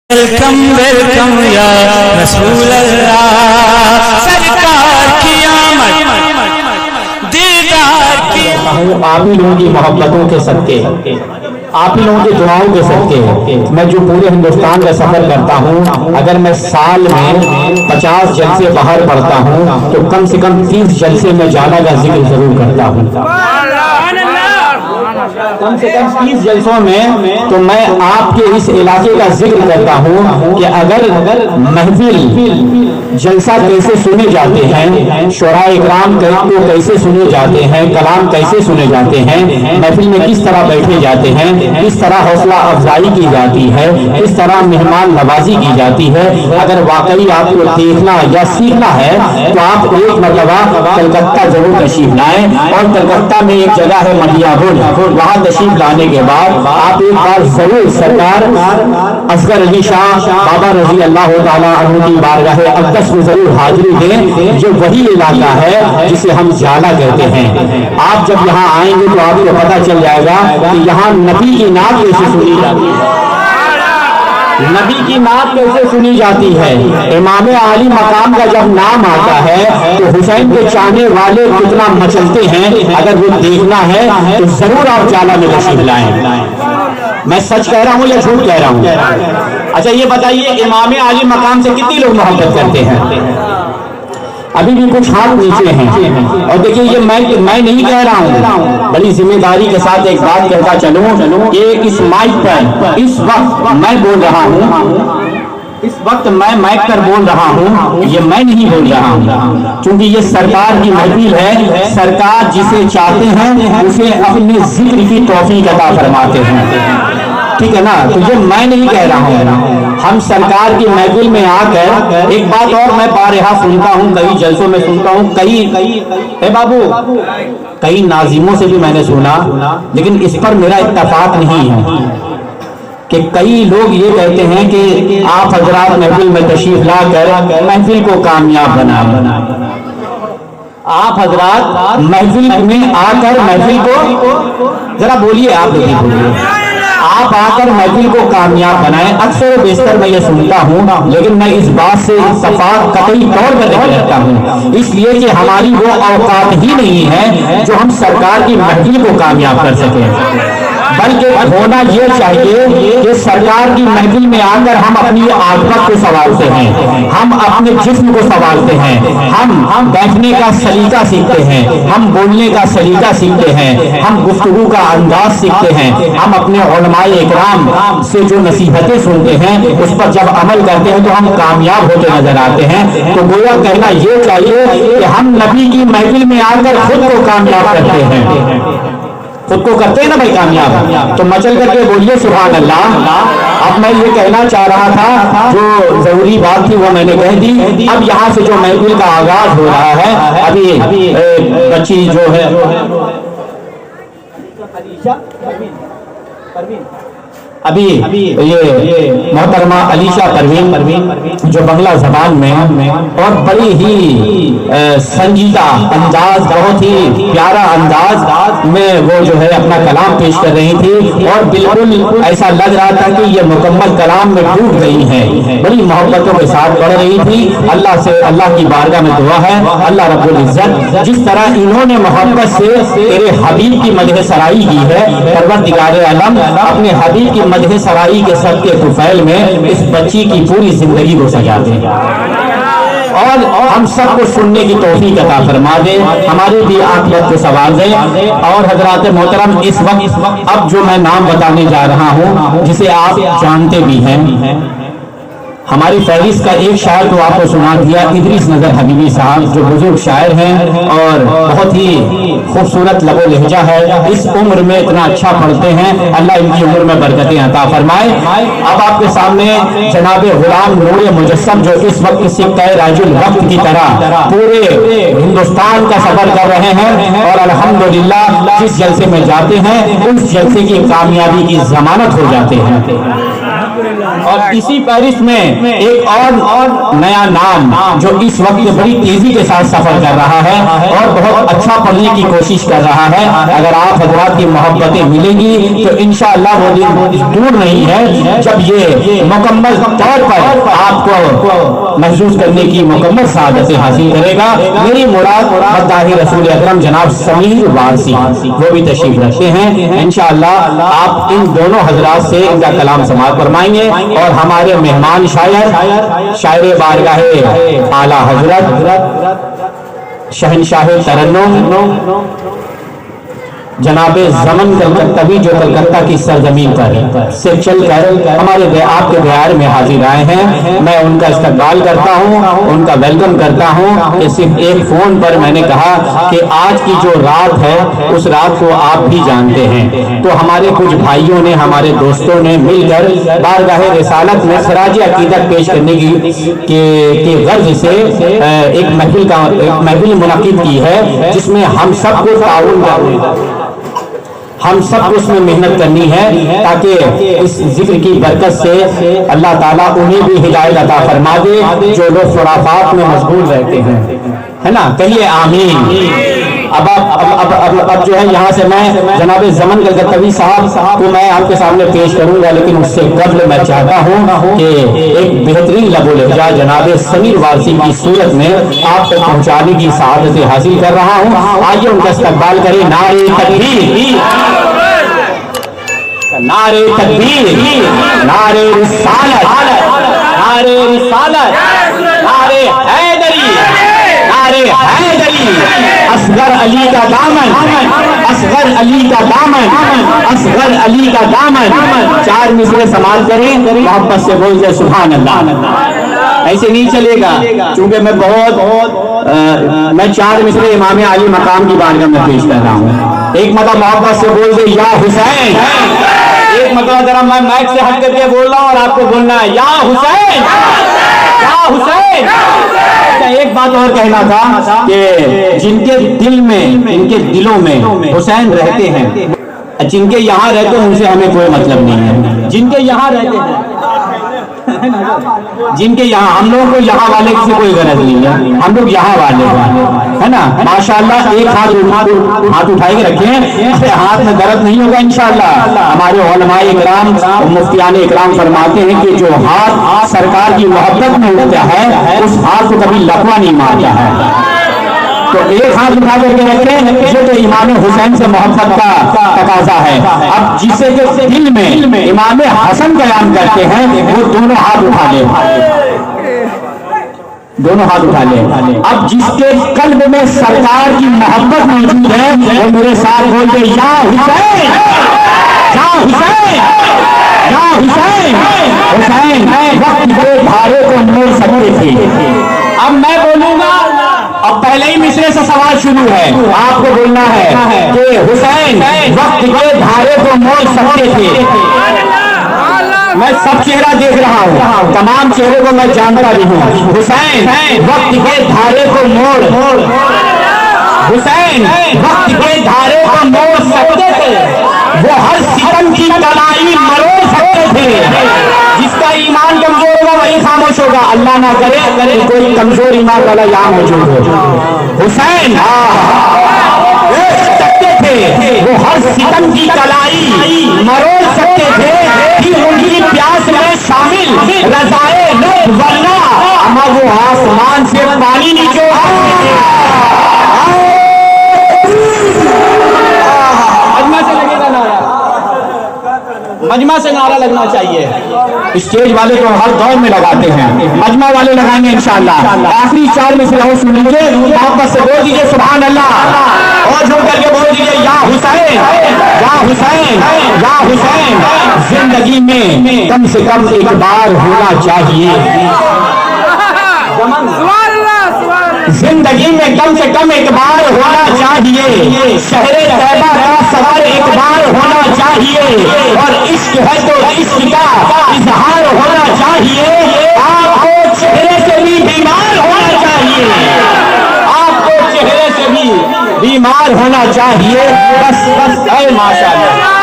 Welcome welcome یا رسول اللہ، سرکار کی آمد دیدار کی آپ ہی لوگوں کی محبتوں کے صدقے، آپ ہی لوگوں کی دعاؤں کے صدقے میں جو پورے ہندوستان کا سفر کرتا ہوں، اگر میں سال میں 50 جلسے باہر پڑھتا ہوں تو کم سے کم 30 جلسے میں جانا کا ذکر ضرور کرتا ہوں، کم سے کم 30 جلسوں میں تو میں آپ کے اس علاقے کا ذکر کرتا ہوں کہ اگر محفل جلسہ کیسے سنے جاتے ہیں، شعراء اکرام کو کیسے سنے جاتے ہیں، کلام کیسے سنے جاتے ہیں، محفل میں کس طرح بیٹھے جاتے ہیں، کس طرح حوصلہ افزائی کی جاتی ہے، کس طرح مہمان نوازی کی جاتی ہے، اگر واقعی آپ کو دیکھنا یا سیکھنا ہے تو آپ ایک مرتبہ کلکتہ ضرور تشریف لائیں، اور کلکتہ میں ایک جگہ ہے ملیاگل، وہاں تشریف لانے کے بعد آپ ایک بار ضرور سرکار اصغر علی شاہ بابا رضی اللہ تعالیٰ عنہ کی بارگاہ اقدس میں ضرور حاضری دیں، جو وہی علاقہ ہے جسے ہم جالا کہتے ہیں۔ آپ جب یہاں آئیں گے تو آپ کو پتہ چل جائے گا کہ یہاں نبی کی نعت کیسے سنی جاتی ہے، نبی کی نعت کیسے سنی جاتی ہے، امام عالی مقام کا جب نام آتا ہے تو حسین کے چاہنے والے کتنا مچلتے ہیں، اگر وہ دیکھنا ہے تو ضرور آپ جالا میں تشریف لائیں۔ میں سچ کہہ رہا ہوں یا جھوٹ کہہ رہا ہوں؟ اچھا یہ بتائیے امام عالی مقام سے کتنی لوگ محبت کرتے ہیں؟ ابھی بھی کچھ ہاتھ نیچے ہیں، اور دیکھیے یہ میں نہیں کہہ رہا ہوں، بڑی ذمہ داری کے ساتھ ایک بات کہتا چلوں کہ اس مائک پر اس وقت میں بول رہا ہوں، اس وقت میں مائک پر بول رہا ہوں، یہ میں نہیں بول رہا ہوں، کیونکہ یہ سرکار کی محفل ہے، سرکار جسے چاہتے ہیں اسے اپنے ذکر کی توفیق عطا فرماتے ہیں، ٹھیک ہے نا؟ تو یہ میں نہیں کہہ رہا ہوں، ہم سرکار کی محفل میں آ کر ایک بات اور میں بارہا سنتا ہوں، کئی جلسوں میں سنتا ہوں، کئی ناظموں سے بھی میں نے سنا، لیکن اس پر میرا اتفاق نہیں ہے کہ کئی لوگ یہ کہتے ہیں کہ آپ حضرات محفل میں تشریف لا کر محفل کو کامیاب بنائیں، آپ حضرات محفل میں آ کر محفل کو ذرا بولیے، آپ لوگ بولیے، آپ آ کر محفل کو کامیاب بنائیں۔ اکثر و بیشتر میں یہ سنتا ہوں، لیکن میں اس بات سے اتفاق قطعی طور پر نہیں رکھتا ہوں، اس لیے کہ ہماری وہ اوقات ہی نہیں ہے جو ہم سرکار کی محفل کو کامیاب کر سکیں، بلکہ ہونا یہ چاہیے کہ سرکار کی محفل میں آ کر ہم اپنی عاقبت کو سنوارتے ہیں، ہم اپنے جسم کو سنوارتے ہیں، ہم بیٹھنے کا سلیقہ سیکھتے ہیں، ہم بولنے کا سلیقہ سیکھتے ہیں، ہم گفتگو کا انداز سیکھتے ہیں، ہم اپنے علماء اکرام سے جو نصیحتیں سنتے ہیں اس پر جب عمل کرتے ہیں تو ہم کامیاب ہوتے نظر آتے ہیں۔ تو گویا کہنا یہ چاہیے کہ ہم نبی کی محفل میں آ کر خود کو کامیاب کرتے ہیں، خود کو کرتے ہیں نا بھائی کامیاب، تو مچل کر کے بولیے سبحان اللہ۔ اب میں یہ کہنا چاہ رہا تھا، جو ضروری بات تھی وہ میں نے کہہ دی۔ اب یہاں سے جو محفل کا آغاز ہو رہا ہے، ابھی بچی جو ہے ابھی یہ محترمہ علیشہ پروین جو بنگلہ زبان میں اور بڑی ہی سنجیدہ انداز، بہت ہی پیارا انداز میں وہ جو ہے اپنا کلام پیش کر رہی تھی، اور بالکل ایسا لگ رہا تھا کہ یہ مکمل کلام میں ڈوب گئی ہیں، بڑی محبتوں کے ساتھ پڑھ رہی تھی۔ اللہ کی بارگاہ میں دعا ہے اللہ رب العزت جس طرح انہوں نے محبت سے تیرے حبیب کی مدح سرائی کی ہے، پروردگار عالم اپنے حبیب کی مدح سرائی کے صدقے طفیل میں اس بچی کی پوری زندگی کو سجا دے، اور ہم سب کو سننے کی توفیق عطا فرما دے، ہمارے بھی عاقبت کو سنوار دے۔ اور حضرات محترم، اس وقت اب جو میں نام بتانے جا رہا ہوں جسے آپ جانتے بھی ہیں، ہماری فہرست کا ایک شاعر تو آپ کو سنا دیا، ادریس نظر حبیبی صاحب، جو بزرگ شاعر ہیں اور بہت ہی خوبصورت لب و لہجہ ہے، اس عمر میں اتنا اچھا پڑھتے ہیں، اللہ ان کی عمر میں برکتیں عطا فرمائے۔ اب آپ کے سامنے جناب غلام نور مجسم، جو اس وقت سکہ راج الوقت کی طرح پورے ہندوستان کا سفر کر رہے ہیں، اور الحمدللہ جس جلسے میں جاتے ہیں اس جلسے کی کامیابی کی ضمانت ہو جاتے ہیں۔ اور اسی فہرست میں ایک اور نیا نام جو اس وقت بڑی تیزی کے ساتھ سفر کر رہا ہے اور بہت اچھا پڑھنے کی کوشش کر رہا ہے. اگر آپ حضرات کی محبتیں ملیں گی تو انشاءاللہ وہ دن دور نہیں ہے جب یہ مکمل طور پر آپ کو محسوس کرنے کی مکمل سعادتیں حاصل کرے گا. میری مراد مداحِ رسول اکرم جناب سمیر وارسی وہ بھی تشریف رکھتے ہیں. انشاءاللہ آپ ان دونوں حضرات سے ان کا کلام سماعت فرمائیں گے اور ہمارے مہمان شاعر بارگاہ اعلیٰ حضرت شہنشاہ ترنم جناب زمن کلکتوی جو کلکتہ کی سرزمین پر سے چل کر ہمارے آپ کے دیار میں حاضر آئے ہیں. میں ان کا استقبال کرتا ہوں, ان کا ویلکم کرتا ہوں کہ صرف ایک فون پر میں نے کہا کہ آج کی جو رات ہے اس رات کو آپ بھی جانتے ہیں. تو ہمارے کچھ بھائیوں نے, ہمارے دوستوں نے مل کر بارگاہ رسالت میں خراج عقیدت پیش کرنے کی غرض سے ایک محفل منعقد کی ہے جس میں ہم سب کو تعاون ہم سب کو اس میں محنت کرنی ہے تاکہ اس ذکر کی برکت سے اللہ تعالیٰ انہیں بھی ہدایت عطا فرما دے جو لوگ خرافات میں مشغول رہتے ہیں, ہے نا. کہیے آمین. اب جو ہے یہاں سے میں جناب زمن کلکتوی صاحب کو میں آپ کے سامنے پیش کروں گا, لیکن اس سے قبل میں چاہتا ہوں کہ ایک بہترین لب و لہجہ جناب سمیر وارسی کی صورت میں آپ تک پہنچانے کی سعادت حاصل کر رہا ہوں. آئیے ان کا استقبال کریں. نعرہ تکبیر, نعرہ تکبیر, نعرہ رسالت, نعرہ رسالت, نعرہ حیدری, نعرہ حیدری. اصغر علی کا دامن, اصغر علی کا دامن, اصغر علی کا دامن. چار مصرے سمال کریں, محبت سے بول جائے سبحان اللہ. ایسے نہیں چلے گا چونکہ میں چار مصرے امام علی مقام کی بارگاہ میں پیش کر رہا ہوں. ایک مرتبہ محبت سے بول دے یا حسین. ایک مرتبہ ذرا میں مائک سے ہٹ کر کے بول رہا ہوں اور آپ کو بولنا ہے یا حسین, یا حسین. ایک بات اور کہنا تھا کہ جن کے دل میں, ان کے دلوں میں حسین رہتے ہیں, جن کے یہاں رہتے ہیں ان سے ہمیں کوئی مطلب نہیں ہے. جن کے یہاں رہتے ہیں, جن کے یہاں, ہم لوگوں کو یہاں والے سے کوئی غرض نہیں ہے, ہم لوگ یہاں والے ہیں, ہے نا. ماشاءاللہ ایک ہاتھ اٹھائے کے رکھیں, ہاتھ میں درد نہیں ہوگا انشاءاللہ. ہمارے علماء اکرام, مفتیان اکرام فرماتے ہیں کہ جو ہاتھ سرکار کی محبت میں اٹھتا ہے اس ہاتھ کو کبھی لقوہ نہیں مارتا ہے. تو ایک ہاتھ اٹھا کر کے رکھیں, یہ تو امام حسین سے محبت کا تقاضا ہے. اب جسے کے دل میں امام حسن قیام کرتے ہیں وہ دونوں ہاتھ اٹھا لے, دونوں ہاتھ اٹھا لے. اب جس کے قلب میں سرکار کی محبت موجود ہے وہ میرے ساتھ بول دے یا حسین, یا حسین, یا حسین. حسین وقت کے دھارے کو موڑ سکتے تھے. اب میں بولوں گا, اب پہلے ہی مصرے سے سوال شروع ہے, آپ کو بولنا ہے کہ حسین وقت کے دھارے کو موڑ سکتے تھے. میں سب چہرہ دیکھ رہا ہوں, تمام چہرے کو میں جانتا بھی ہوں. حسین وقت کے دھارے کو موڑ, حسین وقت کے دھارے کو موڑ سکتے تھے. وہ ہر ستم کی کلائی مروڑ سکتے تھے. جس کا ایمان کمزور ہوگا وہی خاموش ہوگا, اللہ نہ کرے کوئی کمزور ایمان والا یہاں موجود ہو. حسین سکتے تھے, وہ ہر ستم کی کلائی مروڑ سکتے تھے کہ ان کی پیاس میں شامل رضائے لب ورنہ اما وہ آسمان سے پانی نچوڑ سکتے تھے. مجمع سے نعرہ لگنا چاہیے. اسٹیج والے تو ہر دور میں لگاتے ہیں, مجمع والے لگائیں گے انشاءاللہ. آخری چار میں سے رہو سن لیجیے, محبت سے بول دیجیے سبحان اللہ, اور جھوٹ کر کے بول دیجیے یا حسین, یا حسین, یا حسین. زندگی میں کم سے کم ایک بار ہونا چاہیے, زندگی میں کم سے کم ایک بار ہونا چاہیے. شہر طیبہ کا سفر ایک بار ہونا چاہیے, اور عشق ہے تو عشق کا اظہار ہونا چاہیے. آپ کو چہرے سے بھی بیمار ہونا چاہیے, آپ کو چہرے سے بھی بیمار ہونا چاہیے. بس بس اے ماشاءاللہ.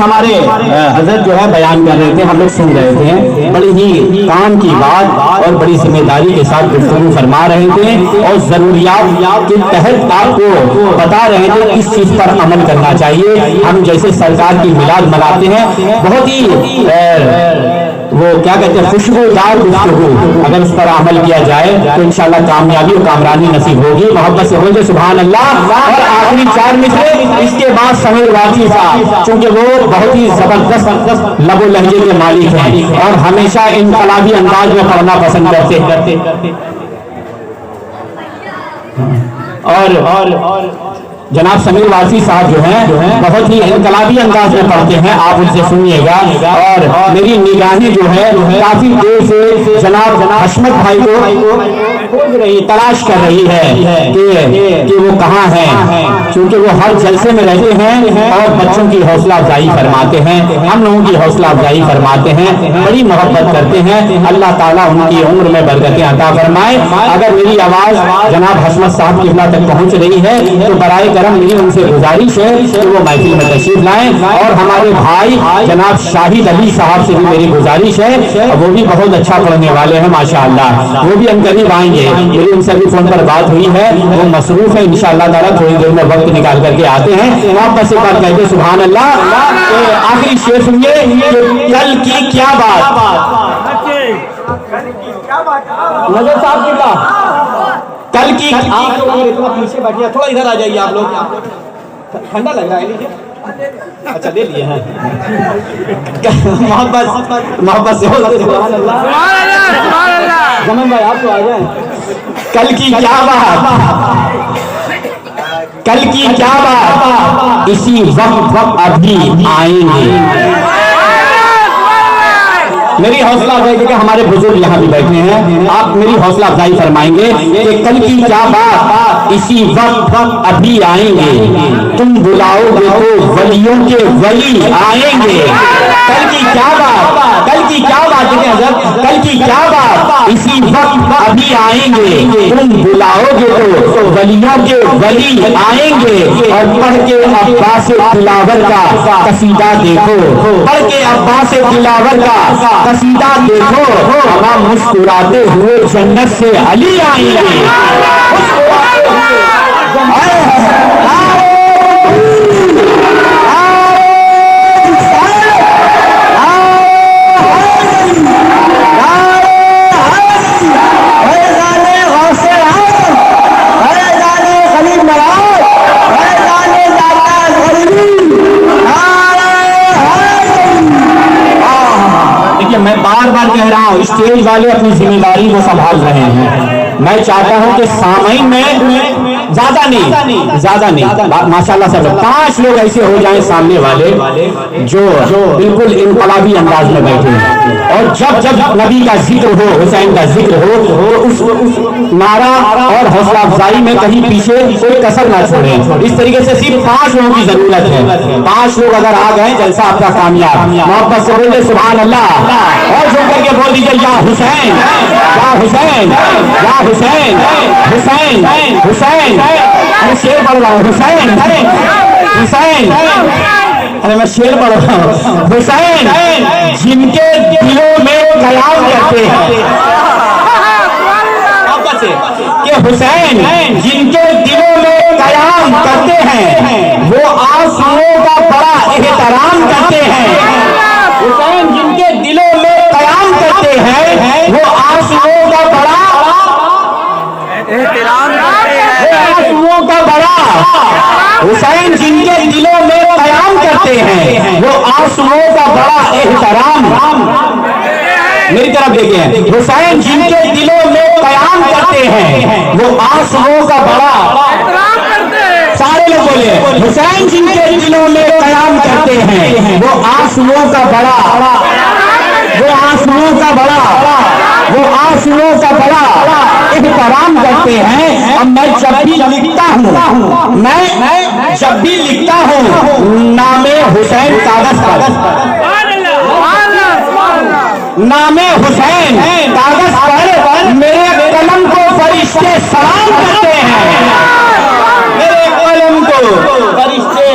ہمارے حضرت جو ہے بیان کر رہے تھے، ہم لوگ سن رہے تھے، بڑی ہی کام کی بات اور بڑی ذمہ داری کے ساتھ گفتگو فرما رہے تھے اور ضروریات کے تحت آپ کو بتا رہے تھے کس چیز پر عمل کرنا چاہیے. ہم جیسے سرکار کی میلاد مناتے ہیں، بہت ہی وہ کیا کہتے ہیں خوشبودار گفتگو، اگر اس پر عمل کیا جائے تو انشاءاللہ کامیابی اور کامرانی نصیب ہوگی. محبت سے بولتے سبحان اللہ. اور آخری 4 مصرے اس کے بعد سمیر واقعی صاحب، چونکہ وہ بہت ہی زبردست لب و لہجے کے مالک ہیں اور ہمیشہ انقلابی انداز میں پڑھنا پسند کرتے اور جناب سمیر واسی صاحب جو ہیں بہت ہی انقلابی انداز میں پڑھتے ہیں، آپ ان سے سنیے گا. اور میری نگاہیں جو ہے کافی دیر سے جناب حشمت بھائی کو کھوج رہی، تلاش کر رہی ہے کہ وہ کہاں ہیں، کیونکہ وہ ہر جلسے میں رہتے ہیں اور بچوں کی حوصلہ افزائی فرماتے ہیں، ہم لوگوں کی حوصلہ افزائی فرماتے ہیں، بڑی محبت کرتے ہیں. اللہ تعالیٰ ان کی عمر میں برکتیں عطا فرمائے. اگر میری آواز جناب حشمت صاحب قبلہ تک پہنچ رہی ہے تو برائے کرم میری ان سے گزارش ہے کہ وہ محفل میں تشریف لائیں. اور ہمارے بھائی جناب شاہد علی صاحب سے بھی میری گزارش ہے، وہ بھی بہت اچھا پڑھنے والے ہیں ماشاءاللہ، وہ بھی عنقریب آئیں گے. میری ان سے بھی فون پر بات ہوئی ہے، وہ مصروف ہے، انشاءاللہ تعالیٰ تھوڑی دیر میں وقت نکال کر کے آتے ہیں. واپس سے بات کہتے سبحان اللہ. آخری شعر سنیے، کل کی کیا بات. نظر صاحب کی بات، کل کی آپ لوگ اتنا پیچھے بیٹھیے، تھوڑا ادھر آ جائیے. آپ لوگ ٹھنڈا لگ رہا ہے، لیجیے. اچھا لے لیے ہیں. محبت سے زمین بھائی آپ تو آ جائیں. کل کی کیا بات، کل کی کیا بات، اسی وقت ابھی آئیں گے. میری حوصلہ افزائی کہ ہمارے بزرگ یہاں بھی بیٹھے ہیں، آپ میری حوصلہ افزائی فرمائیں گے کہ کل کی کیا بات، اسی وقت ابھی آئیں گے. تم بلاؤ گے تو ولیوں کے ولی آئیں گے. کل کی کیا بات، کل کی کیا بات، دیکھیں حضرت، کل کی کیا بات، اسی وقت ابھی آئیں گے. تم بلاؤ گے تو ولیوں کے ولی آئیں گے. اور پڑھ کے عباس دلاور کا قصیدہ دیکھو، پڑھ کے عباس دلاور کا قصیدہ دیکھو، ہم مسکراتے ہوئے جنت سے علی آئیں گے. میں بار بار کہہ رہا ہوں، اسٹیج والے اپنی ذمہ داری کو سنبھال رہے ہیں. میں چاہتا ہوں کہ سامعین میں زیادہ نہیں ماشاءاللہ سے 5 لوگ ایسے ہو جائیں سامنے والے جو بالکل انقلابی انداز میں بیٹھے ہیں. اور جب نبی کا ذکر ہو، حسین کا ذکر ہو تو اس نعرہ اور حوصلہ افزائی میں کہیں پیچھے کوئی کسر نہ چھوڑیں. اس طریقے سے صرف 5 لوگوں کی ضرورت ہے. 5 لوگ اگر آ گئے جلسہ آپ کا کامیاب. محبت سے بولے سبحان اللہ، اور جو کر کے بول دیجیے یا حسین یا حسین یا حسین حسین حسین. میں شعر پڑھ رہا ہوں، حسین حسین، ارے میں شعر پڑھ رہا ہوں. حسین جن کے دلوں میں قیام کرتے ہیں، کہ حسین جن کے دلوں میں قیام کرتے ہیں وہ آنسوؤں کا بڑا احترام کرتے ہیں. حسین جن کے دلوں میں قیام کرتے ہیں وہ آنسوؤں کا بڑا احترام کرتے ہیں. آنسوؤں کا بڑا، حسین جن کے دلوں میں قیام کرتے ہیں وہ آنسوؤں کا بڑا احترام. میری طرف دیکھیں، حسین جن کے دلوں میں قیام کرتے ہیں وہ آنسوؤں کا بڑا احترام کرتے ہیں. سارے لوگ بولے، حسین جن کے دلوں میں قیام کرتے ہیں وہ آنسوؤں کا بڑا، وہ آنسوؤں کا بڑا، وہ آنسوؤں کا بڑا احترام کرتے ہیں. اب میں جب بھی لکھتا ہوں، میں جب بھی لکھتا ہوں نام حسین کاغذ پر، نام حسین کاغذ پر میرے قلم کو فرشتے سلام کرتے ہیں. میرے قلم کو فرشتے